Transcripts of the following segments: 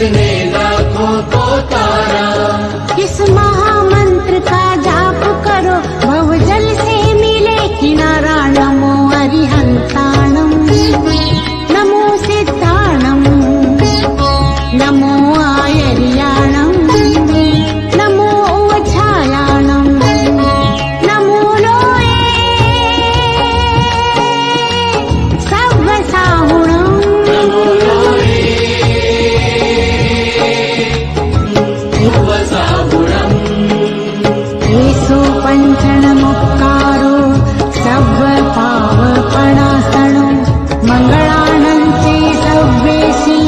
किसने लाखों को तारा। किस महामंत्र का जाप करो भवजल से मिले किनारा। नमो अरिहंताणम नमो सिद्धाणम नमो आयर्याणम नमो उवछायाणम नमो लोये सव्वसाहुणम नमो लोये उवसाहुणम। येषु पञ्चणमुक्कारो सव्वपावपणासनो मङ्गलानन्ते सव्वेसि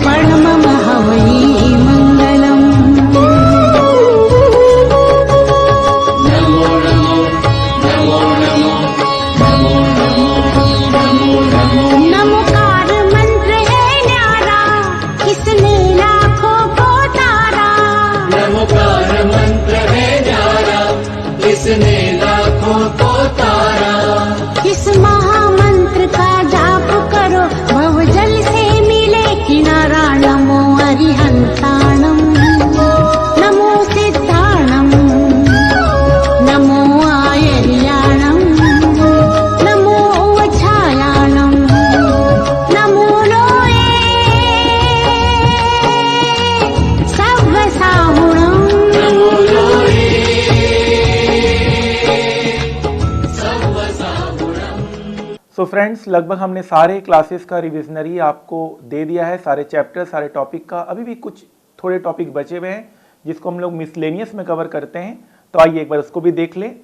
पर्णमः वै मङ्गलम्। नमो नमो नमो नमो नमो नमो नमो नमो। नमोकार मंत्र है न्यारा किसने लाखों को तारा। नमोकार मंत्र है न्यारा किसने लाखों को तारा। किस महामंत्र का जाप करो भवजल से मिले किनारा। नमो अरिहंताणम नमो सिद्धाणम नमो आयर्याणम नमो उवछायाणम नमो लोये सव्वसाहुणम। नमो लोये सव्वसाहुणम। सो फ्रेंड्स, लगभग हमने सारे क्लासेस का रिविजनरी आपको दे दिया है, सारे चैप्टर सारे टॉपिक का। अभी भी कुछ थोड़े टॉपिक बचे हुए हैं जिसको हम लोग मिसलेनियस में कवर करते हैं, तो आइए एक बार उसको भी देख लें।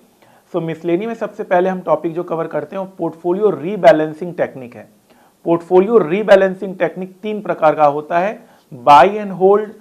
सो मिसलेनियस में सबसे पहले हम टॉपिक जो कवर करते हैं वो पोर्टफोलियो रीबैलेंसिंग टेक्निक है। पोर्टफोलियो रीबैलेंसिंग टेक्निक 3 प्रकार का होता है: buy and hold,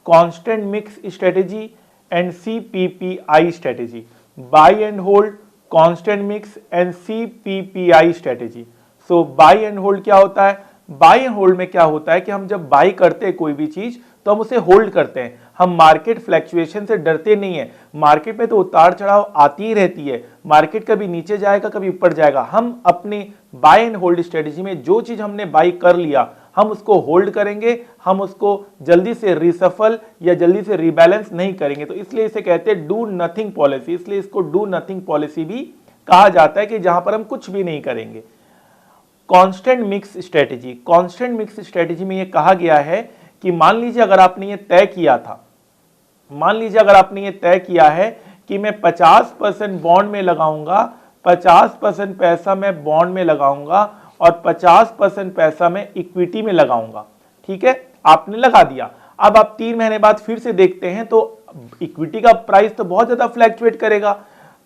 constant mix strategy and CPPI strategy. Buy and hold, constant mix and CPPI strategy. So buy and hold क्या होता है? बाय एंड होल्ड में क्या होता है कि हम जब बाय करते हैं कोई भी चीज तो हम उसे होल्ड करते हैं। हम मार्केट फ्लैक्चुएशन से डरते नहीं है। मार्केट में तो उतार चढ़ाव आती ही रहती है, मार्केट कभी नीचे जाएगा कभी ऊपर जाएगा। हम अपने बाय एंड होल्ड स्ट्रेटेजी में जो चीज हमने बाय कर लिया हम उसको होल्ड करेंगे, हम उसको जल्दी से रिसफल या जल्दी से रिबैलेंस नहीं करेंगे। तो इसलिए इसे कहते हैं डू नथिंग पॉलिसी। इसलिए इसको डू नथिंग पॉलिसी भी कहा जाता है कि जहां पर हम कुछ भी नहीं करेंगे। Constant mix strategy, constant mix strategy में यह कहा गया है कि मान लीजिए अगर आपने ये तय किया था, मान लीजिए अगर आपने ये तय किया है कि मैं 50% बॉन्ड में लगाऊंगा, 50% पैसा मैं बॉन्ड में लगाऊंगा और 50% पैसा मैं इक्विटी में लगाऊंगा। ठीक है, आपने लगा दिया। अब आप 3 महीने बाद फिर से देखते हैं तो इक्विटी का प्राइस तो बहुत ज्यादा फ्लैक्चुएट करेगा।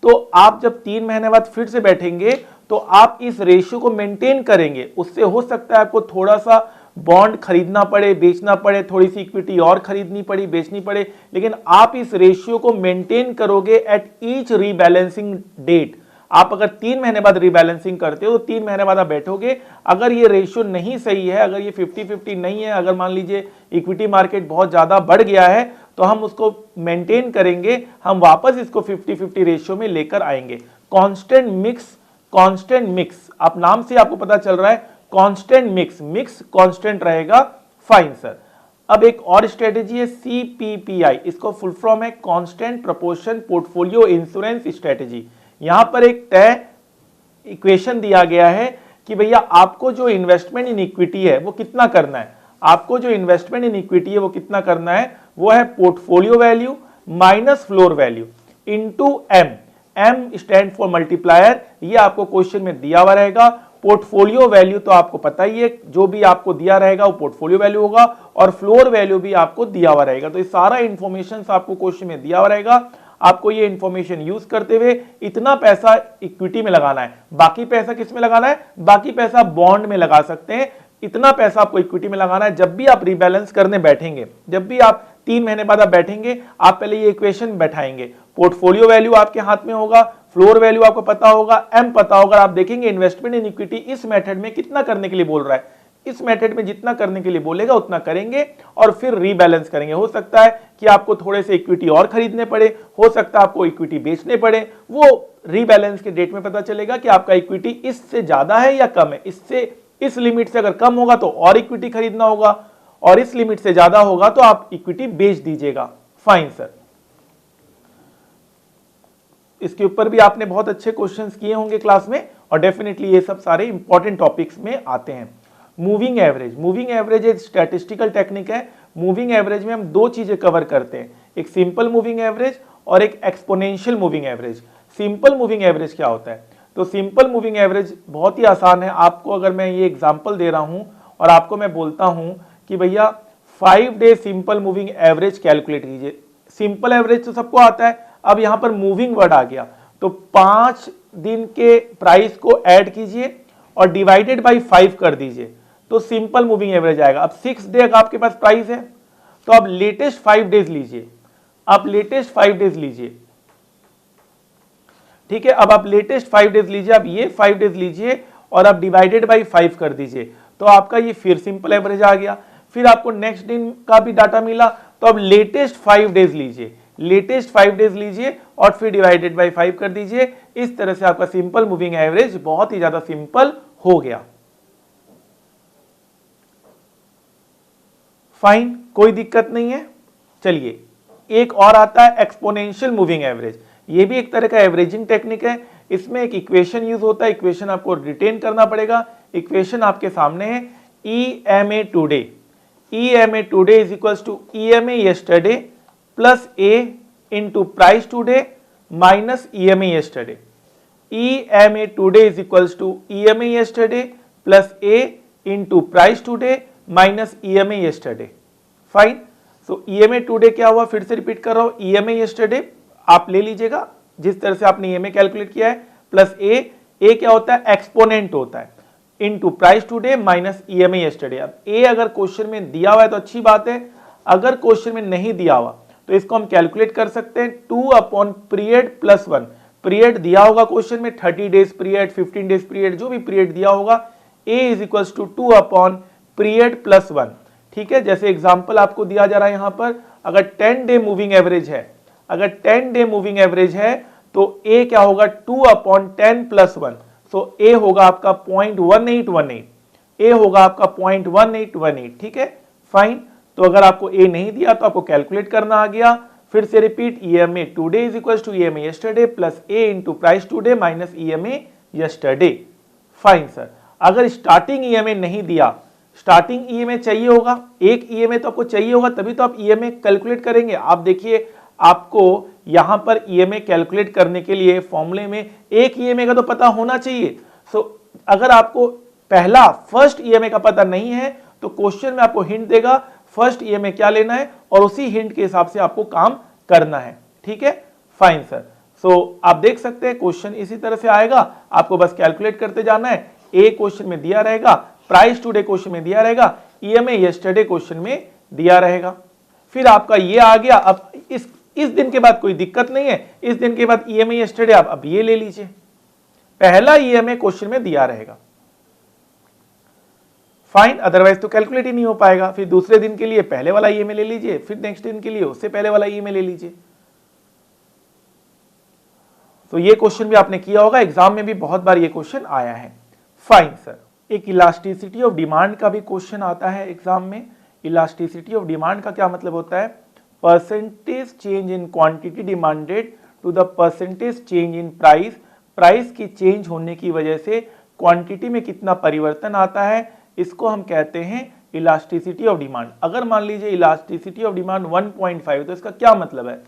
तो आप जब 3 महीने बाद फिर से बैठेंगे तो आप इस रेशियो को मेंटेन करेंगे। उससे हो सकता है आपको थोड़ा सा बॉन्ड खरीदना पड़े, बेचना पड़े, थोड़ी सी इक्विटी और खरीदनी पड़ी, बेचनी पड़े, लेकिन आप इस रेशियो को मेंटेन करोगे एट ईच रीबैलेंसिंग डेट। आप अगर 3 महीने बाद रीबैलेंसिंग करते हो तो 3 महीने बाद आप बैठोगे, अगर ये रेशियो नहीं सही है, अगर ये 50-50 नहीं है, अगर मान लीजिए इक्विटी मार्केट बहुत ज्यादा बढ़ गया है तो हम उसको मेंटेन करेंगे, हम वापस इसको 50-50 रेशियो में लेकर आएंगे। कांस्टेंट मिक्स, कांस्टेंट मिक्स, आप नाम से आपको पता चल रहा है कांस्टेंट मिक्स, मिक्स कांस्टेंट रहेगा। Fine sir. अब एक और स्ट्रेटेजी है CPPI, इसको फुल फॉर्म है constant proportion portfolio insurance strategy. यहां पर एक तय इक्वेशन दिया गया है कि भैया आपको जो इन्वेस्टमेंट इन इक्विटी है वो कितना करना है, आपको जो इन्वेस्टमेंट इन इक्विटी है वो कितना करना है, वो है portfolio value minus floor value into M। M stand for multiplier, ये आपको क्वेश्चन में दिया हुआ रहेगा। पोर्टफोलियो वैल्यू तो आपको पता ही है, जो भी आपको दिया रहेगा वो पोर्टफोलियो वैल्यू होगा और फ्लोर वैल्यू भी आपको दिया हुआ रहेगा। तो ये सारा इंफॉर्मेशन आपको क्वेश्चन में दिया हुआ रहेगा। आपको ये इंफॉर्मेशन यूज करते हुए इतना पैसा इक्विटी में लगाना है, बाकी पैसा किस में लगाना है, बाकी पैसा बॉन्ड में लगा सकते हैं, इतना पैसा आपको इक्विटी में लगाना है। जब भी आप रिबैलेंस करने बैठेंगे, जब भी आप 3 महीने बाद आप बैठेंगे, आप पहले ये इक्वेशन बैठाएंगे। पोर्टफोलियो वैल्यू आपके हाथ में होगा, फ्लोर वैल्यू आपको पता होगा, M पता होगा। आप देखेंगे इन्वेस्टमेंट इन इक्विटी इस मेथड में कितना करने के लिए बोल रहा है, इस मेथड में जितना करने के लिए बोलेगा उतना करेंगे और फिर रीबैलेंस करेंगे। हो सकता है कि आपको थोड़े से इक्विटी और खरीदने पड़े, हो सकता है आपको इक्विटी बेचने पड़े, वो रीबैलेंस के डेट में पता चलेगा कि आपका इक्विटी इससे ज्यादा है या कम है। इससे इस लिमिट से अगर कम होगा तो और इक्विटी खरीदना होगा, और इस लिमिट से ज्यादा होगा तो आप इक्विटी बेच दीजिएगा। फाइन सर, इसके ऊपर भी आपने बहुत अच्छे क्वेश्चंस किए होंगे क्लास में, और डेफिनेटली ये सब सारे इंपॉर्टेंट टॉपिक्स में आते हैं। मूविंग एवरेज, मूविंग एवरेज एक स्टैटिस्टिकल टेक्निक है। मूविंग एवरेज में हम दो चीजें कवर करते हैं, एक सिंपल मूविंग एवरेज और एक exponential moving average. Simple moving average क्या होता है? तो सिंपल मूविंग एवरेज बहुत ही आसान है। आपको अगर मैं ये एग्जांपल दे रहा हूं और आपको मैं बोलता हूं कि भैया 5 day simple moving average calculate कीजिए। सिंपल एवरेज तो सबको आता है, अब यहां पर मूविंग वर्ड आ गया, तो 5 दिन के प्राइस को ऐड कीजिए और डिवाइडेड बाई 5 कर दीजिए, तो सिंपल मूविंग एवरेज आएगा। अब 6 डे का आपके पास प्राइस है, तो आप लेटेस्ट 5 डेज लीजिए, आप लेटेस्ट 5 डेज लीजिए, ठीक है। अब आप लेटेस्ट 5 डेज लीजिए, आप ये 5 डेज लीजिए और आप डिवाइडेड बाई 5 कर दीजिए, तो आपका ये फिर सिंपल एवरेज आ गया। फिर आपको नेक्स्ट दिन का भी डाटा मिला, तो अब लेटेस्ट 5 डेज लीजिए, लेटेस्ट 5 डेज लीजिए और फिर डिवाइडेड बाई 5 कर दीजिए। इस तरह से आपका सिंपल मूविंग एवरेज बहुत ही ज्यादा सिंपल हो गया। फाइन, कोई दिक्कत नहीं है। चलिए, एक और आता है एक्सपोनेंशियल मूविंग एवरेज। ये भी एक तरह का एवरेजिंग टेक्निक है। इसमें एक इक्वेशन यूज होता है, इक्वेशन आपको रिटेन करना पड़ेगा। इक्वेशन आपके सामने है, EMA today, EMA today is equals to EMA yesterday plus A into price today minus EMA yesterday. EMA today is equals to EMA yesterday plus A into price today minus EMA yesterday. Fine, so EMA today क्या हुआ, फिर से repeat कर रहा हूं, EMA yesterday आप ले लीजिएगा जिस तरह से आपने EMA कैलकुलेट किया है, प्लस A क्या होता है, एक्सपोनेंट होता है, into price today minus EMA yesterday. अब A अगर क्वेश्चन में दिया हुआ है तो अच्छी बात है, अगर क्वेश्चन में नहीं दिया हुआ तो इसको हम कैलकुलेट कर सकते हैं 2 अपॉन पीरियड प्लस 1। पीरियड दिया होगा क्वेश्चन में 30 डेज पीरियड, 15 डेज पीरियड, जो भी पीरियड दिया होगा, A is equals to 2 upon period plus 1। ठीक है, जैसे एग्जांपल आपको दिया जा रहा है यहां पर, अगर 10 डे मूविंग एवरेज है, अगर 10 डे मूविंग एवरेज है तो A क्या होगा, 2 अपॉन 10 प्लस 1, सो A होगा आपका 0.1818, A होगा आपका 0.1818। ठीक है, फाइन। तो अगर आपको A नहीं दिया तो आपको कैलकुलेट करना आ गया। फिर से repeat, EMA today is equals to EMA yesterday plus A into price today minus EMA yesterday. Fine sir, अगर स्टार्टिंग EMA नहीं दिया, स्टार्टिंग EMA चाहिए होगा, एक EMA तो आपको चाहिए होगा, तभी तो आप EMA कैलकुलेट करेंगे। आप देखिए, आपको यहां पर EMA कैलकुलेट करने के लिए फॉर्मूले में एक EMA का तो पता होना चाहिए। सो अगर आपको पहला फर्स्ट EMA का पता नहीं है तो क्वेश्चन में आपको हिंट देगा फर्स्ट EMA क्या लेना है और उसी हिंट के हिसाब से आपको काम करना है। ठीक है, फाइन सर। सो आप देख सकते हैं क्वेश्चन इसी तरह से आएगा, आपको बस कैलकुलेट करते जाना है। ए क्वेश्चन में दिया रहेगा, प्राइस टुडे क्वेश्चन में दिया रहेगा, EMA यस्टरडे क्वेश्चन में दिया रहेगा। फिर आपका ये आ गया। अब इस दिन के बाद कोई दिक्कत नहीं है, इस दिन के बाद EMA यस्टरडे आप अब ये ले लीजिए, पहला EMA क्वेश्चन में दिया रहेगा। फाइन, अदरवाइज तो कैलकुलेट ही नहीं हो पाएगा। फिर दूसरे दिन के लिए पहले वाला EMA ले लीजिए, फिर नेक्स्ट दिन के लिए उससे पहले वाला EMA ले लीजिए। तो ये क्वेश्चन भी आपने किया होगा, एग्जाम में भी बहुत बार ये क्वेश्चन आया है। फाइन सर, एक इलास्टिसिटी ऑफ डिमांड का भी क्वेश्चन आता है एग्जाम में। इलास्टिसिटी ऑफ डिमांड का क्या मतलब होता है, percentage change in quantity demanded to the percentage change in price. Price की चेंज होने की वजह से क्वांटिटी में कितना परिवर्तन आता है, इसको हम कहते हैं इलास्टिसिटी ऑफ डिमांड। अगर मान लीजिए इलास्टिसिटी ऑफ डिमांड 1.5, तो इसका क्या मतलब है,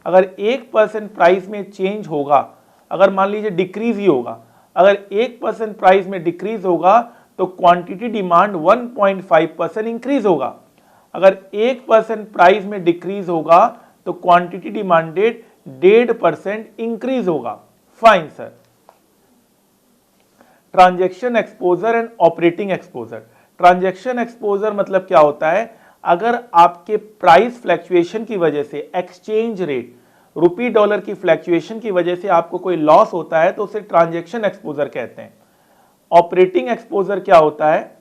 अगर 1% प्राइस में चेंज होगा, अगर मान लीजिए डिक्रीज ही होगा, अगर 1% प्राइस में डिक्रीज होगा तो क्वांटिटी डिमांड 1.5% इंक्रीज होगा। अगर 1% प्राइस में डिक्रीज होगा तो क्वांटिटी डिमांडेड 1.5% इंक्रीज होगा। Fine sir. Transaction exposure and operating exposure. Transaction exposure मतलब क्या होता है, अगर आपके प्राइस फ्लैक्चुएशन की वजह से, एक्सचेंज रेट रुपी डॉलर की फ्लैक्चुएशन की वजह से आपको कोई लॉस होता है तो उसे ट्रांजैक्शन एक्सपोजर कहते हैं। ऑपरेटिंग एक्सपोजर क्या होता है,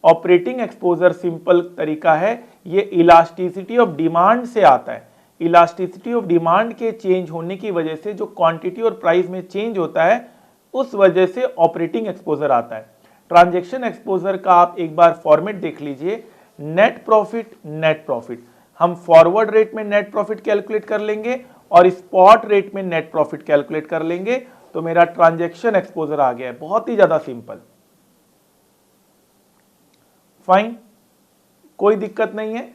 ऑपरेटिंग एक्सपोजर सिंपल तरीका है, ये इलास्टिसिटी ऑफ डिमांड से आता है। इलास्टिसिटी ऑफ डिमांड के चेंज होने की वजह से जो क्वांटिटी और प्राइस में चेंज होता है, उस वजह से ऑपरेटिंग एक्सपोजर आता है। ट्रांजैक्शन एक्सपोजर का आप एक बार फॉर्मेट देख लीजिए। नेट प्रॉफिट हम फॉरवर्ड रेट में नेट प्रॉफिट कैलकुलेट कर लेंगे और स्पॉट रेट में नेट प्रॉफिट कैलकुलेट कर लेंगे, तो मेरा ट्रांजैक्शन एक्सपोजर आ गया है। बहुत ही ज्यादा सिंपल, फाइन, कोई दिक्कत नहीं है।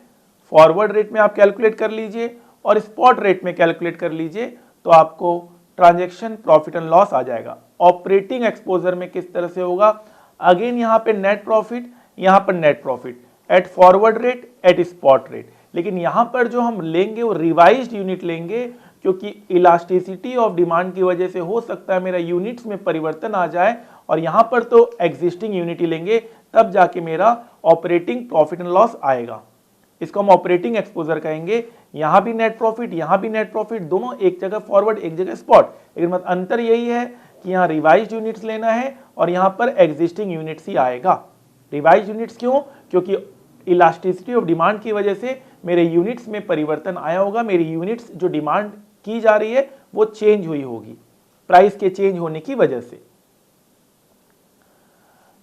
फॉरवर्ड रेट में आप कैलकुलेट कर लीजिए और स्पॉट रेट में कैलकुलेट कर लीजिए, तो आपको ट्रांजैक्शन प्रॉफिट एंड लॉस आ जाएगा। ऑपरेटिंग एक्सपोजर में किस तरह से होगा, अगेन यहां पे नेट प्रॉफिट, यहां पर net profit at forward rate, at spot rate, लेकिन यहां पर जो हम लेंगे वो रिवाइज्ड यूनिट लेंगे, क्योंकि इलास्टिसिटी ऑफ डिमांड की वजह से हो सकता है मेरा यूनिट्स में परिवर्तन आ जाए, और यहां पर तो एग्जिस्टिंग यूनिट ही लेंगे, तब जाके मेरा ऑपरेटिंग प्रॉफिट एंड लॉस आएगा। इसको हम ऑपरेटिंग एक्सपोजर कहेंगे। यहां भी नेट प्रॉफिट, यहां भी नेट प्रॉफिट, दोनों एक जगह फॉरवर्ड एक जगह स्पॉट, लेकिन अंतर यही है कि यहां रिवाइज्ड यूनिट्स लेना है और यहां पर एग्जिस्टिंग यूनिट्स ही आएगा। रिवाइज्ड यूनिट्स क्यों, क्योंकि इलास्टिसिटी ऑफ डिमांड की वजह से मेरे यूनिट्स में परिवर्तन आया होगा, मेरी यूनिट्स जो डिमांड की जा रही है वो चेंज हुई होगी प्राइस के चेंज होने की वजह से।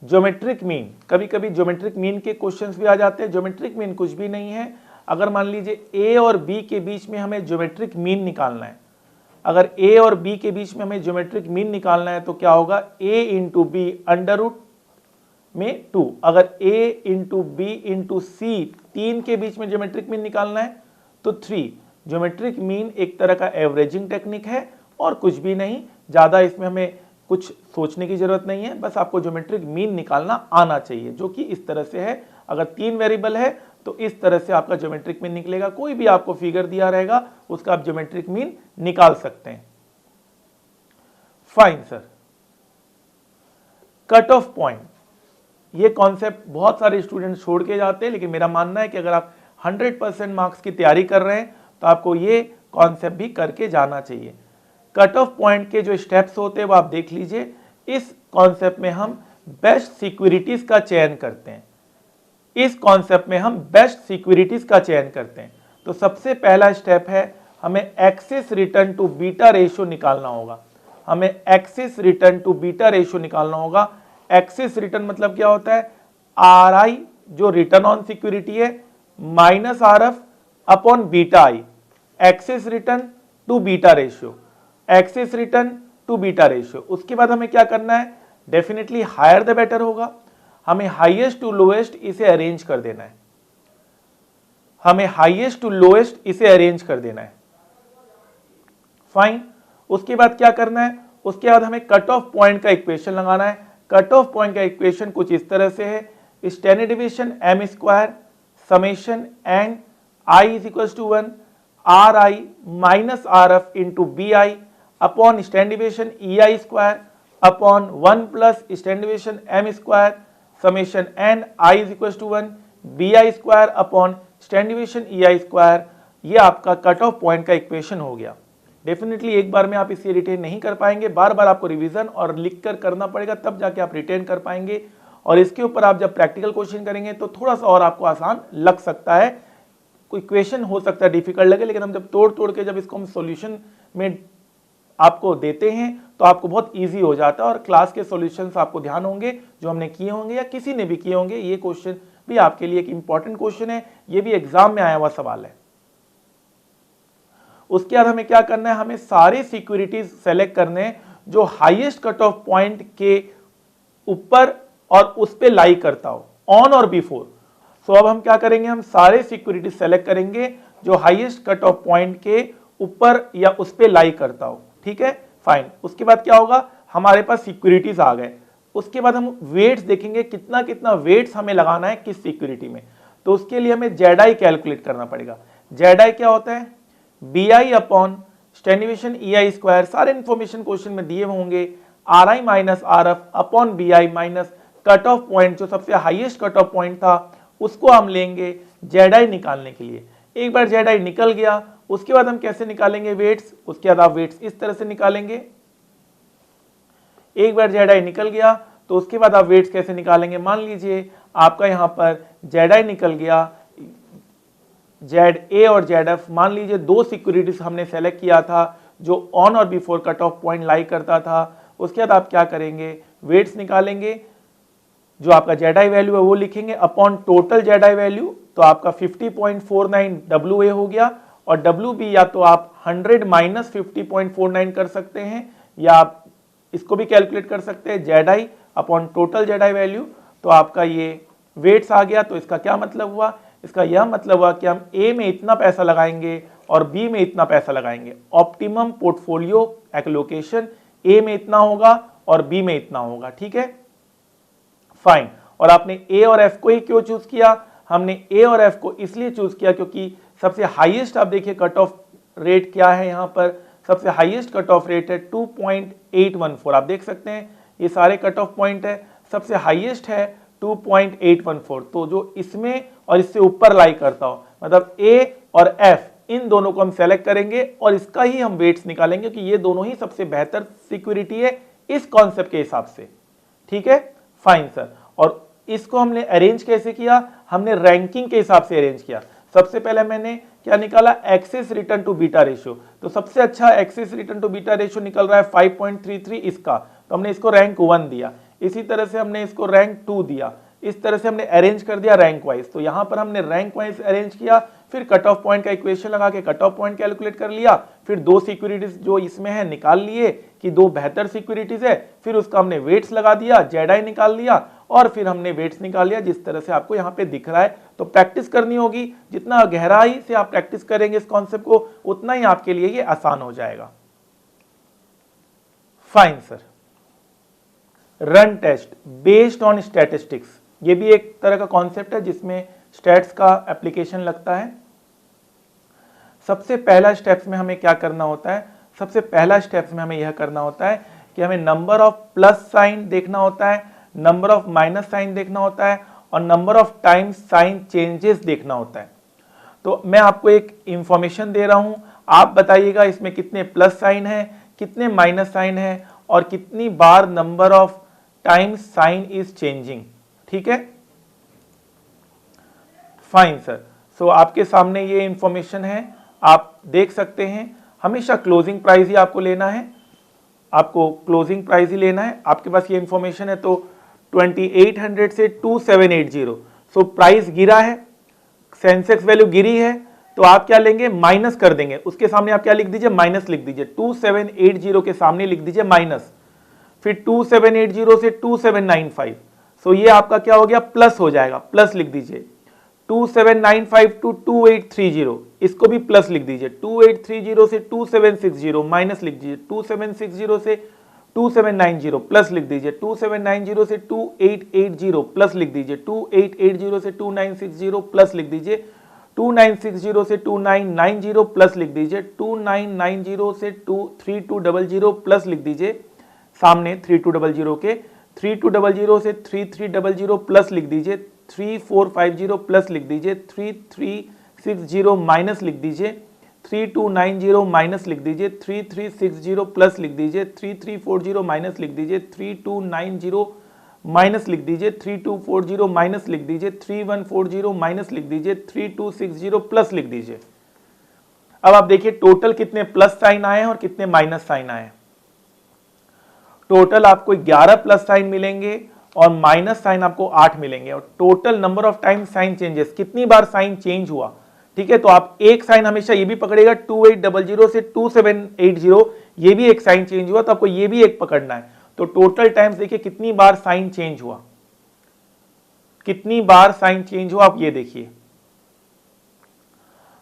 ज्योमेट्रिक मीन, कभी कभी ज्योमेट्रिक मीन के क्वेश्चंस भी आ जाते हैं। ज्योमेट्रिक मीन कुछ भी नहीं है। अगर मान लीजिए ए और बी के बीच में हमें ज्योमेट्रिक मीन निकालना है, अगर ए और बी के बीच में हमें ज्योमेट्रिक मीन निकालना है तो क्या होगा, ए इंटू बी अंडर रूट में 2। अगर ए इंटू बी इंटू सी, 3 के बीच में ज्योमेट्रिक मीन निकालना है तो 3। ज्योमेट्रिक मीन एक तरह का एवरेजिंग टेक्निक है और कुछ भी नहीं, ज्यादा इसमें हमें कुछ सोचने की जरूरत नहीं है, बस आपको ज्योमेट्रिक मीन निकालना आना चाहिए, जो कि इस तरह से है। अगर 3 वेरिएबल है तो इस तरह से आपका ज्योमेट्रिक मीन निकलेगा। कोई भी आपको फिगर दिया रहेगा उसका आप ज्योमेट्रिक मीन निकाल सकते हैं। Fine sir, cut off point, ये कॉन्सेप्ट बहुत सारे स्टूडेंट छोड़ के जाते हैं, लेकिन मेरा मानना है कि अगर आप 100% मार्क्स की तैयारी कर रहे हैं तो आपको ये कॉन्सेप्ट भी करके जाना चाहिए। कट ऑफ पॉइंट के जो स्टेप्स होते हैं वो आप देख लीजिए। इस कॉन्सेप्ट में हम बेस्ट सिक्योरिटीज का चयन करते हैं। इस कॉन्सेप्ट में हम बेस्ट सिक्योरिटीज का चयन करते हैं। तो सबसे पहला स्टेप है, हमें excess return to beta ratio निकालना होगा। हमें excess return to beta ratio निकालना होगा। एक्सेस रिटर्न मतलब क्या होता है, आर आई जो रिटर्न ऑन सिक्योरिटी है minus R F upon beta I. Excess return to beta ratio, excess return to beta ratio. उसके बाद हमें क्या करना है, डेफिनेटली हायर द बेटर होगा। हमें हाईएस्ट टू लोएस्ट इसे अरेंज कर देना है। हमें हाईएस्ट टू लोएस्ट इसे अरेंज कर देना है। फाइन, उसके बाद क्या करना है, उसके बाद हमें कट ऑफ पॉइंट का इक्वेशन लगाना है। कट ऑफ पॉइंट का इक्वेशन कुछ इस तरह से है, standard deviation M square summation and I is equal to 1 R I minus R F into B I upon standard deviation E I square upon 1 plus standard deviation M square summation and I is equal to 1 B I square upon standard deviation E I square. ये आपका cut off point का equation हो गया। Definitely एक बार में आप इसे retain नहीं कर पाएंगे, बार बार आपको रिवीजन और लिख कर करना पड़ेगा, तब जाके आप रिटेन कर पाएंगे। और इसके ऊपर आप जब प्रैक्टिकल क्वेश्चन करेंगे तो थोड़ा सा और आपको आसान लग सकता है। कोई क्वेश्चन हो सकता है डिफिकल्ट लगे, लेकिन हम जब तोड़ तोड़ के जब इसको हम सॉल्यूशन में आपको देते हैं तो आपको बहुत इजी हो जाता है। और क्लास के सॉल्यूशंस आपको ध्यान होंगे जो हमने किए होंगे या किसी ने भी किए होंगे। ये क्वेश्चन भी आपके लिए एक इंपॉर्टेंट क्वेश्चन है, ये भी एग्जाम में आया हुआ सवाल है। उसके बाद हमें क्या करना है, हमें सारे सिक्योरिटीज सेलेक्ट करने हैं जो हाईएस्ट कट ऑफ पॉइंट के ऊपर और उस पे लाई करता हो, ऑन और बिफोर। सो अब हम क्या करेंगे, हम सारे सिक्योरिटीज सेलेक्ट करेंगे जो हाईएस्ट कट ऑफ पॉइंट के ऊपर या उस पे लाई करता हो। ठीक है, फाइन। उसके बाद क्या होगा, हमारे पास सिक्योरिटीज आ गए। उसके बाद हम वेट्स देखेंगे, कितना कितना वेट्स हमें लगाना है किस सिक्योरिटी में। तो उसके लिए हमें जेड आई कैलकुलेट करना पड़ेगा। जेड आई क्या होता है, B I upon standard deviation E I square. सारे इंफॉर्मेशन क्वेश्चन में दिए होंगे। R I minus R F upon B I minus cut off point, जो सबसे हाईएस्ट कट ऑफ पॉइंट था उसको हम लेंगे जेड आई निकालने के लिए। एक बार जेड आई निकल गया, उसके बाद हम कैसे निकालेंगे वेट्स, उसके बाद आप वेट्स इस तरह से निकालेंगे। एक बार जेड आई निकल गया तो उसके बाद आप वेट्स कैसे निकालेंगे, मान लीजिए आपका यहां पर जेड आई निकल गया, जेड ए और जेड एफ, मान लीजिए दो सिक्योरिटीज हमने सेलेक्ट किया था जो ऑन और बिफोर कट ऑफ पॉइंट लाई करता था। उसके बाद आप क्या करेंगे, वेट्स निकालेंगे। जो आपका जेड वैल्यू है वो लिखेंगे अपॉन टोटल जेड वैल्यू, तो आपका 50.49 WA हो गया, और WB या तो आप 100 माइनस 50.49 कर सकते हैं, या आप इसको भी कैलकुलेट कर सकते हैं Z upon total Z value. तो आपका ये वेट्स आ गया। तो इसका क्या मतलब हुआ, इसका यह मतलब हुआ कि हम ए में इतना पैसा लगाएंगे और बी में इतना पैसा लगाएंगे। ऑप्टिमम पोर्टफोलियो एलोकेशन ए में इतना होगा और बी में इतना होगा, ठीक है, फाइन। और आपने ए और एफ को ही क्यों चूज किया, हमने ए और एफ को इसलिए चूज किया क्योंकि सबसे हाईएस्ट आप देखिए कट ऑफ रेट क्या है, यहां पर सबसे हाईएस्ट कट ऑफ रेट है 2.814। आप देख सकते हैं ये सारे कट ऑफ पॉइंट है, सबसे हाईएस्ट है 2.814। तो जो इसमें और इससे ऊपर लाई करता हो, मतलब ए और एफ, इन दोनों को हम सेलेक्ट करेंगे और इसका ही हम वेट्स निकालेंगे कि ये दोनों ही सबसे बेहतर सिक्योरिटी है इस कॉन्सेप्ट के हिसाब से, ठीक है, फाइन सर। और इसको हमने अरेंज कैसे किया, हमने रैंकिंग के हिसाब से अरेंज किया। सबसे पहले मैंने क्या निकाला, excess return to beta ratio. तो सबसे अच्छा excess return to beta ratio निकल रहा है 5.33 इसका, तो हमने इसको रैंक 1 दिया। इसी तरह से हमने इसको रैंक 2 दिया। इस तरह से हमने अरेंज कर दिया रैंक वाइज। तो यहां पर हमने रैंक वाइज अरेंज किया, फिर कट ऑफ पॉइंट का इक्वेशन लगा के कट ऑफ पॉइंट कैलकुलेट कर लिया, फिर दो सिक्योरिटीज जो इसमें है निकाल लिए कि दो बेहतर सिक्योरिटीज है, फिर उसका हमने वेट्स लगा दिया, जेड निकाल लिया, और फिर हमने वेट्स निकाल लिया जिस तरह से आपको यहाँ पे दिख रहा है। तो प्रैक्टिस करनी होगी, जितना गहराई से आप प्रैक्टिस करेंगे इस कॉन्सेप्ट को उतना ही आपके लिए ये आसान हो जाएगा। Fine sir. Run test based on statistics, ये भी एक तरह का कॉन्सेप्ट है जिसमें स्टैट्स का एप्लीकेशन लगता है। सबसे पहला स्टेप्स में हमें क्या करना होता है, सबसे पहला स्टेप्स में हमें यह करना होता है कि हमें नंबर ऑफ प्लस साइन देखना होता है, नंबर ऑफ माइनस साइन देखना होता है, और number of times sign changes देखना होता है। तो मैं आपको एक इंफॉर्मेशन दे रहा हूं, आप बताइएगा इसमें कितने प्लस साइन है, कितने माइनस साइन है, और कितनी बार number of times sign is changing, ठीक है, फाइन सर। सो आपके सामने ये इंफॉर्मेशन है, आप देख सकते हैं। हमेशा क्लोजिंग प्राइस ही आपको लेना है, आपको क्लोजिंग प्राइस ही लेना है। आपके पास ये इंफॉर्मेशन है तो 2800 से 2780, सो प्राइस गिरा है, सेंसेक्स वैल्यू गिरी है, तो आप क्या लेंगे, माइनस कर देंगे। उसके सामने आप क्या लिख दीजिए, माइनस लिख दीजिए। 2780 के सामने लिख दीजिए माइनस, फिर 2780 से 2795, सो ये आपका क्या हो गया, प्लस हो जाएगा, प्लस लिख दीजिए। 2795 टू 2830, इसको भी प्लस लिख दीजिए। 2830 से 2760 माइनस लिख दीजिए। 2760 से 2790 प्लस लिख दीजिए। 2790 से 2880 प्लस लिख दीजिए। 2880 से 2960 प्लस लिख दीजिए। 2960 से 2990 प्लस लिख दीजिए। 2990 से 3200 प्लस लिख दीजिए, सामने 3200 के। 3200 से 3300 प्लस लिख दीजिए। 3450 प्लस लिख दीजिए। 3360 माइनस लिख दीजिए। 3290 माइनस लिख दीजिए। 3360 प्लस लिख दीजिए। 3340 माइनस लिख दीजिए। 3290 माइनस लिख दीजिए। 3240 माइनस लिख दीजिए। 3140 माइनस लिख दीजिए। 3260 प्लस लिख दीजिए। अब आप देखिए टोटल कितने प्लस साइन आए हैं और कितने माइनस साइन आए हैं। टोटल आपको 11 प्लस साइन मिलेंगे और माइनस साइन आपको 8 मिलेंगे। और total number of time sign changes, कितनी बार साइन चेंज हुआ, ठीक है। तो आप एक साइन हमेशा ये भी पकड़ेगा, 2800 से 2780 ये भी एक साइन चेंज हुआ, तो आपको ये भी एक पकड़ना है। तो टोटल टाइम्स देखिए कितनी बार साइन चेंज हुआ, कितनी बार साइन चेंज हुआ, आप ये देखिए।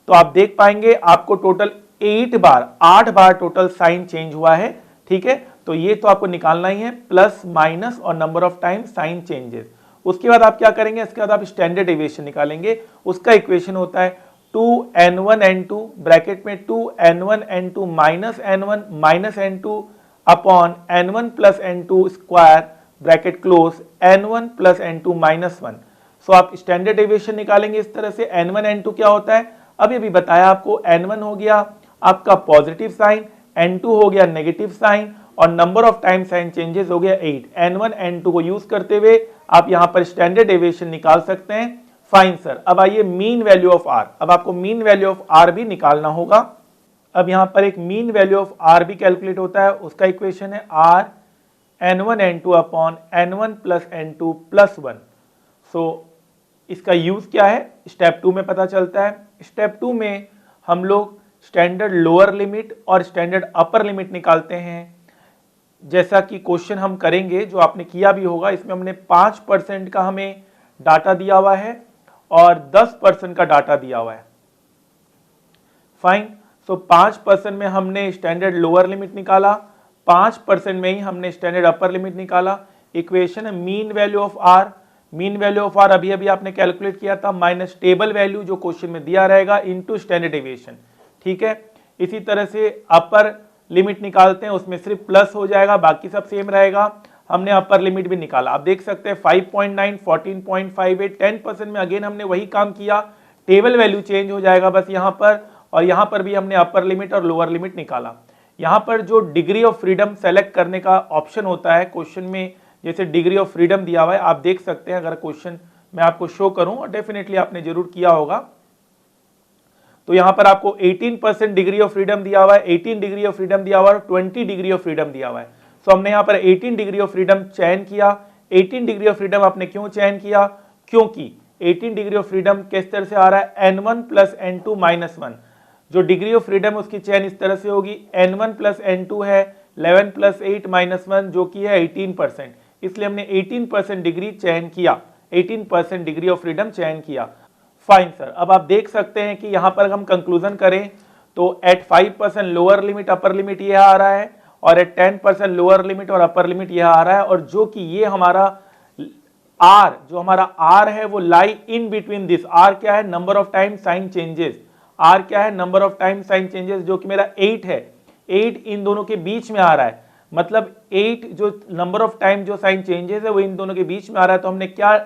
तो आप देख पाएंगे आपको टोटल 8 बार टोटल साइन चेंज हुआ है, ठीक है। तो ये तो आपको निकालना ही है, प्लस माइनस और number of time sign changes. उसके बाद आप क्या करेंगे, इसके बाद आप स्टैंडर्ड डेविएशन निकालेंगे। उसका इक्वेशन होता है 2n1n2 ब्रैकेट में 2n1n2 minus n1 minus n2 upon n1 plus n2 square bracket close n1 plus n2 minus 1। सो आप स्टैंडर्ड डेविएशन निकालेंगे इस तरह से। n1 n2 क्या होता है, अभी बताया आपको। n1 हो गया आपका पॉजिटिव साइन, n2 हो गया नेगेटिव साइन, और number of time sign changes हो गया 8। n1 n2 को यूज करते हुए आप यहां पर स्टैंडर्ड डेविएशन निकाल सकते हैं। Fine sir. अब आइए मीन वैल्यू ऑफ आर। अब आपको मीन वैल्यू ऑफ आर भी निकालना होगा। अब यहां पर एक मीन वैल्यू ऑफ आर भी कैलकुलेट होता है, उसका इक्वेशन है R N1 N2 upon N1 plus N2 plus 1। So इसका यूज क्या है, स्टेप 2 में पता चलता है। स्टेप 2 में हम लोग स्टैंडर्ड लोअर लिमिट और स्टैंडर्ड अपर लिमिट निकालते हैं। जैसा कि क्वेश्चन हम करेंगे, जो आपने किया भी होगा, इसमें हमने 5% का हमें डाटा दिया हुआ है और 10% का डाटा दिया हुआ है। फाइन। सो 5% में हमने स्टैंडर्ड लोअर लिमिट निकाला, 5% में ही हमने स्टैंडर्ड अपर लिमिट निकाला। इक्वेशन है mean value of R. Mean value of R अभी अभी आपने कैलकुलेट किया था, माइनस टेबल वैल्यू जो क्वेश्चन में दिया रहेगा इनटू स्टैंडर्ड डेविएशन। ठीक है, इसी तरह से अपर लिमिट निकालते हैं, उसमें सिर्फ प्लस हो जाएगा, बाकी सब सेम रहेगा। हमने अपर लिमिट भी निकाला, आप देख सकते हैं 5.9, 14.58, 10% में अगेन हमने वही काम किया, टेबल वैल्यू चेंज हो जाएगा बस यहाँ पर, और यहाँ पर भी हमने अपर लिमिट और लोअर लिमिट निकाला। यहाँ पर जो डिग्री ऑफ फ्रीडम सेलेक्ट करने का ऑप्शन होता है क्वेश्चन में, जैसे डिग्री ऑफ फ्रीडम दिया हुआ है, आप देख सकते हैं। अगर क्वेश्चन मैं आपको शो करूं, और डेफिनेटली आपने जरूर किया होगा, तो यहाँ पर आपको 18% डिग्री ऑफ फ्रीडम दिया हुआ है, 18 डिग्री ऑफ फ्रीडम दिया हुआ है, 20 डिग्री ऑफ फ्रीडम दिया हुआ है। सो हमने यहाँ पर 18 डिग्री ऑफ फ्रीडम चयन किया। 18 डिग्री ऑफ फ्रीडम आपने क्यों चयन किया, क्योंकि 18 डिग्री ऑफ फ्रीडम किस तरह से आ रहा है, N1 प्लस N2 माइनस 1। जो डिग्री ऑफ फ्रीडम उसकी चयन इस तरह से होगी, N1 प्लस N2 है 11 प्लस 8 माइनस 1, जो कि है 18%, इसलिए हमने 18% डिग्री चयन किया, 18% डिग्री ऑफ फ्रीडम चयन किया। फाइन सर, अब आप देख सकते हैं कि यहां पर हम कंक्लूजन करें तो at 5% lower limit upper limit यह आ रहा है, और एट 10% लोअर लिमिट और अपर लिमिट यह आ रहा है, और जो कि ये हमारा R, जो हमारा R है वो lie in between this. R क्या है, number of time sign changes. R क्या है, number of time sign changes, जो कि मेरा 8 है। 8 इन दोनों के बीच में आ रहा है, मतलब 8 जो नंबर ऑफ टाइम जो साइन चेंजेस है वो इन दोनों के बीच में आ रहा है। तो हमने क्या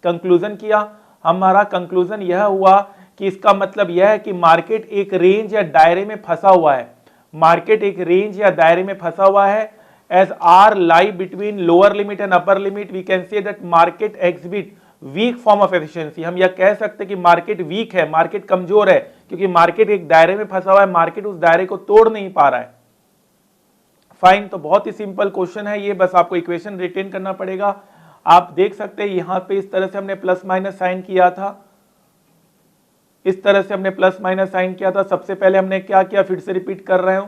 कंक्लूजन किया, हमारा कंक्लूजन यह हुआ कि इसका मतलब यह है कि मार्केट एक रेंज या दायरे में फंसा हुआ है। मार्केट एक रेंज या दायरे में फंसा हुआ है। As R lie between lower limit and upper limit, we can say that market exhibit weak form of efficiency. हम यह कह सकते हैं कि मार्केट वीक है, मार्केट कमजोर है, क्योंकि मार्केट एक दायरे में फंसा हुआ है, मार्केट उस दायरे को तोड़ नहीं पा रहा है। फाइन, तो बहुत ही सिंपल क्वेश्चन है ये, बस आपको इक्वेशन रिटेन करना पड़ेगा। आप देख सकते हैं यहां पे इस तरह से हमने प्लस माइनस साइन किया था, इस तरह से हमने प्लस माइनस साइन किया था। सबसे पहले हमने क्या किया, फिर से रिपीट कर रहे हूं,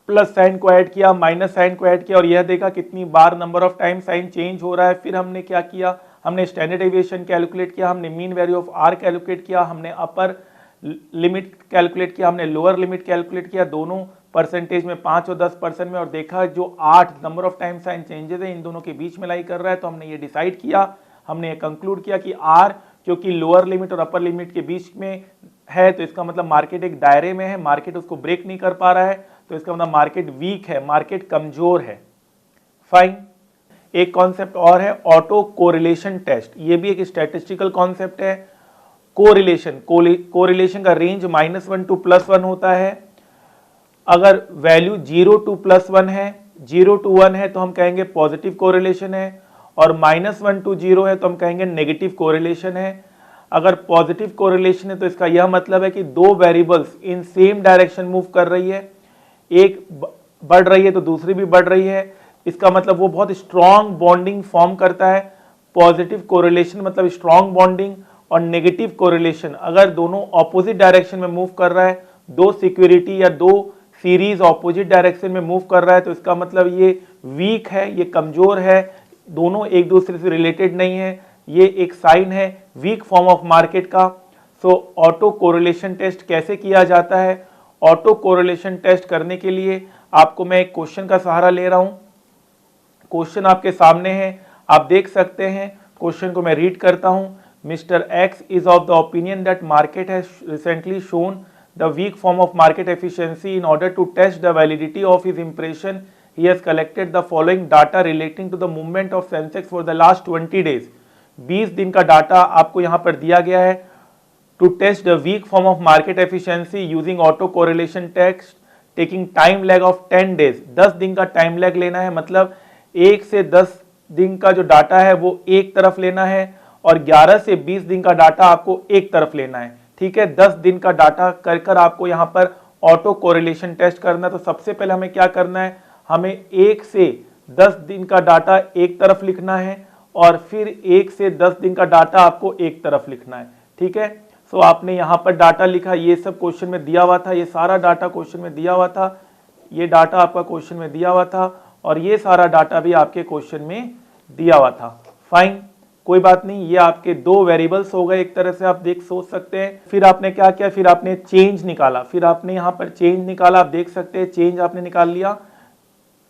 प्लस साइन को ऐड किया, माइनस साइन को ऐड किया, और यह देखा कितनी बार number of time sign change हो रहा है। फिर हमने क्या किया, हमने स्टैंडर्ड डेविएशन कैलकुलेट किया, हमने mean value of R calculate किया, हमने अपर लिमिट कैलकुलेट किया, हमने लोअर लिमिट कैलकुलेट किया, दोनों परसेंटेज में 5 और 10% में, और देखा जो 8 number of time sign changes है इन दोनों के बीच में लाई कर रहा है। तो हमने ये डिसाइड किया, हमने ये कंक्लूड किया कि आर क्योंकि लोअर लिमिट और अपर लिमिट के बीच में है, तो इसका मतलब मार्केट एक दायरे में है, मार्केट उसको ब्रेक नहीं कर पा रहा है, तो इसका मतलब मार्केट वीक है, मार्केट कमजोर है। फाइन, एक कॉन्सेप्ट और है ऑटो कोरिलेशन टेस्ट। ये भी एक स्टैटिस्टिकल कॉन्सेप्ट है। कोरिलेशन का रेंज -1 टू +1 होता है। अगर वैल्यू 0 टू +1 है, 0 टू 1 है तो हम कहेंगे पॉजिटिव कोरिलेशन है, और -1 टू 0 है तो हम कहेंगे नेगेटिव कोरिलेशन है। अगर पॉजिटिव कोरिलेशन है तो इसका यह मतलब है कि दो variables in same direction move कर रही है, एक बढ़ रही है तो दूसरी भी बढ़ रही है, इसका मतलब वो बहुत स्ट्रॉन्ग बॉन्डिंग फॉर्म करता है। पॉजिटिव कोरिलेशन मतलब स्ट्रॉन्ग बॉन्डिंग, और नेगेटिव कोरिलेशन अगर दोनों ऑपोजिट डायरेक्शन में मूव कर रहा है, दो सिक्योरिटी या दो सीरीज ऑपोजिट डायरेक्शन में मूव कर रहा है, तो इसका मतलब ये वीक है, ये कमजोर है, दोनों एक दूसरे से रिलेटेड नहीं है, ये एक साइन है वीक फॉर्म ऑफ मार्केट का। सो ऑटो कोरिलेशन टेस्ट कैसे किया जाता है, ऑटो कोरिलेशन टेस्ट करने के लिए आपको मैं एक क्वेश्चन का सहारा ले रहा हूं। क्वेश्चन आपके सामने है, आप देख सकते हैं। क्वेश्चन को मैं रीड करता हूं। Mister x is of the opinion that market has recently shown the weak form of market efficiency. In order to test the validity of his impression, he has collected the following data relating to the movement of Sensex for the last 20 days. 20 दिन का data आपको यहाँ पर दिया गया है। To test the weak form of market efficiency using auto correlation test taking time lag of 10 days. 10 दिन का टाइम लैग लेना है, मतलब 1 से 10 दिन का जो डाटा है वो एक तरफ लेना है, और 11 से 20 दिन का डाटा आपको एक तरफ लेना है। ठीक है, 10 दिन का डाटा कर आपको यहाँ पर ऑटो कोरिलेशन टेस्ट करना है। तो सबसे पहले हमें क्या करना है, हमें 1 से 10 दिन का डाटा एक तरफ लिखना है और फिर 1 से 10 दिन का डाटा आपको एक तरफ लिखना है। ठीक है, सो आपने यहाँ पर डाटा लिखा, ये सब क्वेश्चन में दिया हुआ था, ये सारा डाटा क्वेश्चन में दिया हुआ था, ये डाटा आपका क्वेश्चन में दिया हुआ था और ये सारा डाटा भी आपके क्वेश्चन में दिया हुआ था। फाइन, कोई बात नहीं, ये आपके दो वेरिएबल्स हो गए, एक तरह से आप सोच सकते हैं। फिर आपने क्या किया, फिर आपने चेंज निकाला, फिर आपने यहाँ पर चेंज निकाला, आप देख सकते हैं चेंज आपने निकाल लिया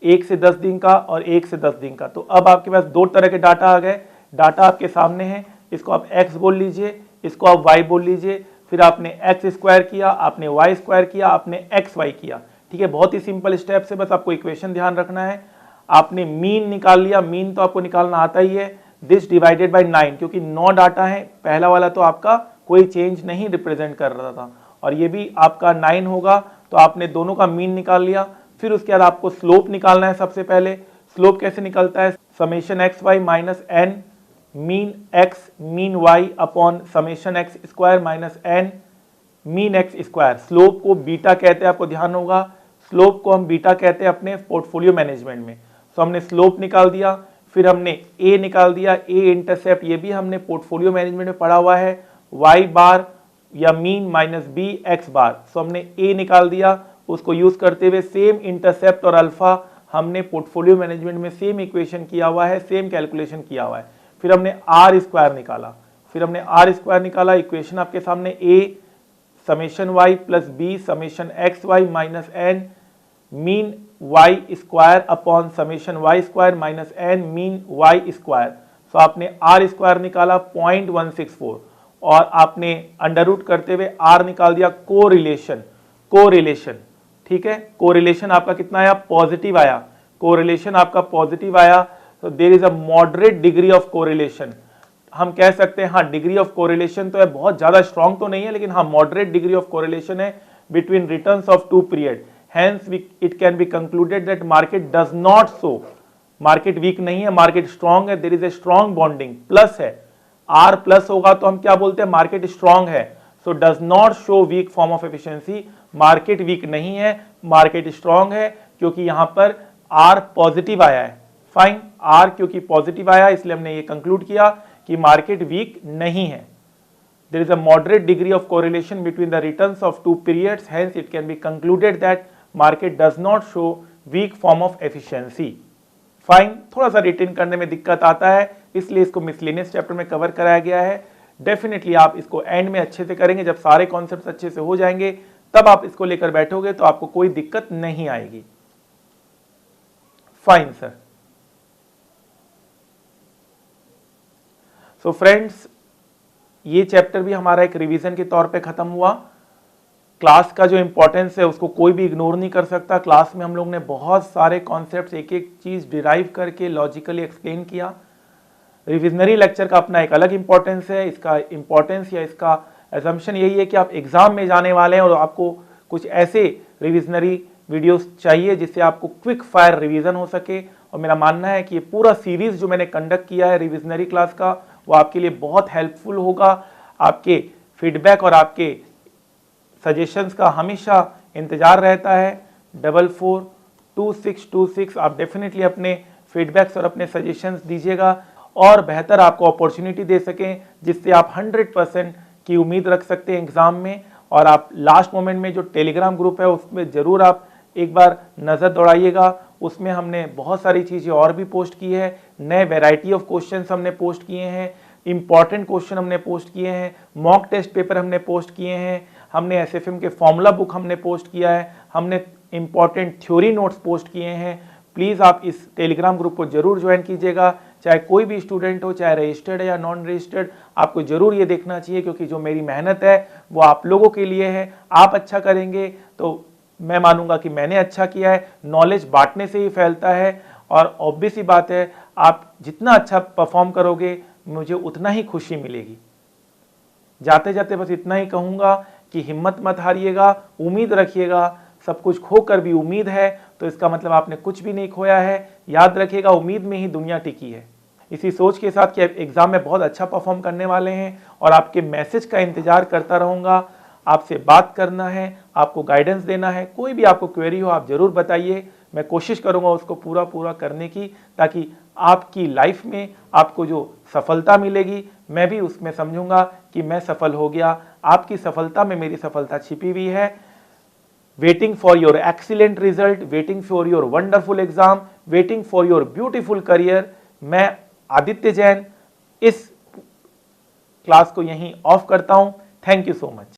1 से 10 दिन का और 1 से 10 दिन का। तो अब आपके पास दो तरह के डाटा आ गए, डाटा आपके सामने है, इसको आप x बोल लीजिए, इसको आप y बोल लीजिए, फिर आपने x स्क्वायर किया, आपने y स्क्वायर किया, आपने xy किया। ठीक है, बहुत ही सिंपल स्टेप से, बस आपको इक्वेशन ध्यान रखना है। आपने मीन निकाल लिया, मीन तो आपको निकालना आता ही है, दिस डिवाइडेड बाय 9, क्योंकि 9 डाटा है, पहला वाला तो आपका कोई चेंज नहीं रिप्रेजेंट कर रहा था और ये भी आपका 9 होगा, तो आपने दोनों का मीन निकाल लिया। फिर उसके बाद आपको स्लोप निकालना है। सबसे पहले स्लोप कैसे निकलता है, summation X Y minus N mean X mean Y upon summation X square minus N mean X square. Slope को बीटा कहते हैं, आपको ध्यान होगा, स्लोप को हम बीटा कहते हैं अपने पोर्टफोलियो मैनेजमेंट में। तो हमने स्लोप निकाल दिया, फिर हमने ए निकाल दिया, ए इंटरसेप्ट, ये भी हमने पोर्टफोलियो मैनेजमेंट में पढ़ा हुआ है, वाई बार या मीन माइनस बी एक्स बार। सो हमने ए निकाल दिया, उसको यूज करते हुए सेम इंटरसेप्ट और अल्फा हमने पोर्टफोलियो मैनेजमेंट में सेम इक्वेशन किया हुआ है, सेम कैलकुलेशन किया हुआ है। फिर हमने आर स्क्वायर निकाला, इक्वेशन आपके सामने A summation Y plus B summation X Y minus N mean Y square upon summation Y square minus N mean Y square. तो आपने आर स्क्वायर निकाला 0.164 और आपने अंडर रूट करते हुए आर निकाल दिया। कोरिलेशन, ठीक है, कोरिलेशन आपका कितना आया, पॉजिटिव आया, कोरिलेशन आपका पॉजिटिव आया। तो there is a moderate degree of correlation, हम कह सकते हैं, हाँ डिग्री ऑफ कोरिलेशन तो है, बहुत ज्यादा स्ट्रॉन्ग तो नहीं है, लेकिन हाँ मॉडरेट डिग्री ऑफ कोरिलेशन है between returns of two period. Hence it can be concluded that market does not show, market weak नहीं है, मार्केट स्ट्रांग है, there is a strong bonding, plus है, आर प्लस होगा तो हम क्या बोलते हैं, मार्केट स्ट्रांग है। So does not show weak form of efficiency, market weak नहीं है, मार्केट स्ट्रांग है, क्योंकि यहां पर आर पॉजिटिव आया है। फाइन, आर क्योंकि पॉजिटिव आया इसलिए हमने ये कंक्लूड किया कि मार्केट वीक नहीं है। There is a moderate degree of correlation between the returns of two periods, hence it can be concluded that market does not show weak form of efficiency. Fine, थोड़ा सा retain करने में दिक्कत आता है, इसलिए इसको मिसलेनियस चैप्टर में कवर कराया गया है। डेफिनेटली आप इसको एंड में अच्छे से करेंगे, जब सारे कॉन्सेप्ट्स अच्छे से हो जाएंगे तब आप इसको लेकर बैठोगे तो आपको कोई दिक्कत नहीं आएगी। Fine sir. सो फ्रेंड्स, ये चैप्टर भी हमारा एक रिवीजन के तौर पे खत्म हुआ। क्लास का जो इंपॉर्टेंस है उसको कोई भी इग्नोर नहीं कर सकता। क्लास में हम लोग ने बहुत सारे कॉन्सेप्ट्स एक एक चीज डिराइव करके लॉजिकली एक्सप्लेन किया। रिविजनरी लेक्चर का अपना एक अलग इंपॉर्टेंस है। इसका इंपॉर्टेंस या इसका एजम्पशन यही है कि आप एग्जाम में जाने वाले हैं और आपको कुछ ऐसे रिविजनरी वीडियोस चाहिए जिससे आपको क्विक फायर रिवीजन हो सके। और मेरा मानना है कि ये पूरा सीरीज जो मैंने कंडक्ट किया है रिविजनरी क्लास का, वो आपके लिए बहुत हेल्पफुल होगा। आपके फीडबैक और आपके सजेशंस का हमेशा इंतजार रहता है। 442626 आप डेफिनेटली अपने फीडबैक्स और अपने सजेशंस दीजिएगा और बेहतर आपको अपॉर्चुनिटी दे सकें, जिससे आप 100% की उम्मीद रख सकते हैं एग्जाम में। और आप लास्ट मोमेंट में जो टेलीग्राम ग्रुप है उसमें ज़रूर आप एक बार नज़र दौड़ाइएगा। उसमें हमने बहुत सारी चीज़ें और भी पोस्ट की है, नए वैरायटी ऑफ क्वेश्चंस हमने पोस्ट किए हैं, इंपॉर्टेंट क्वेश्चन हमने पोस्ट किए हैं, मॉक टेस्ट पेपर हमने पोस्ट किए हैं, हमने एसएफएम के फॉर्मूला बुक हमने पोस्ट किया है, हमने इंपॉर्टेंट थ्योरी नोट्स पोस्ट किए हैं। प्लीज़ आप इस टेलीग्राम ग्रुप को जरूर ज्वाइन कीजिएगा। चाहे कोई भी स्टूडेंट हो, चाहे रजिस्टर्ड है या नॉन रजिस्टर्ड, आपको जरूर ये देखना चाहिए, क्योंकि जो मेरी मेहनत है वो आप लोगों के लिए है। आप अच्छा करेंगे तो मैं मानूंगा कि मैंने अच्छा किया है। नॉलेज बांटने से ही फैलता है और ऑब्वियस ही बात है, आप जितना अच्छा परफॉर्म करोगे मुझे उतना ही खुशी मिलेगी। जाते जाते बस इतना ही कहूँगा कि हिम्मत मत हारिएगा, उम्मीद रखिएगा। सब कुछ खोकर भी उम्मीद है तो इसका मतलब आपने कुछ भी नहीं खोया है। याद रखिएगा, उम्मीद में ही दुनिया टिकी है। इसी सोच के साथ कि एग्जाम में बहुत अच्छा परफॉर्म करने वाले हैं और आपके मैसेज का इंतजार करता रहूँगा। आपसे बात करना है, आपको गाइडेंस देना है, कोई भी आपको क्वेरी हो आप जरूर बताइए। मैं कोशिश करूंगा उसको पूरा करने की, ताकि आपकी लाइफ में आपको जो सफलता मिलेगी मैं भी उसमें समझूंगा कि मैं सफल हो गया। आपकी सफलता में मेरी सफलता छिपी हुई है। Waiting for your excellent result, waiting for your wonderful exam, waiting for your beautiful career. मैं आदित्य जैन इस क्लास को यहीं ऑफ करता हूं। Thank you so much.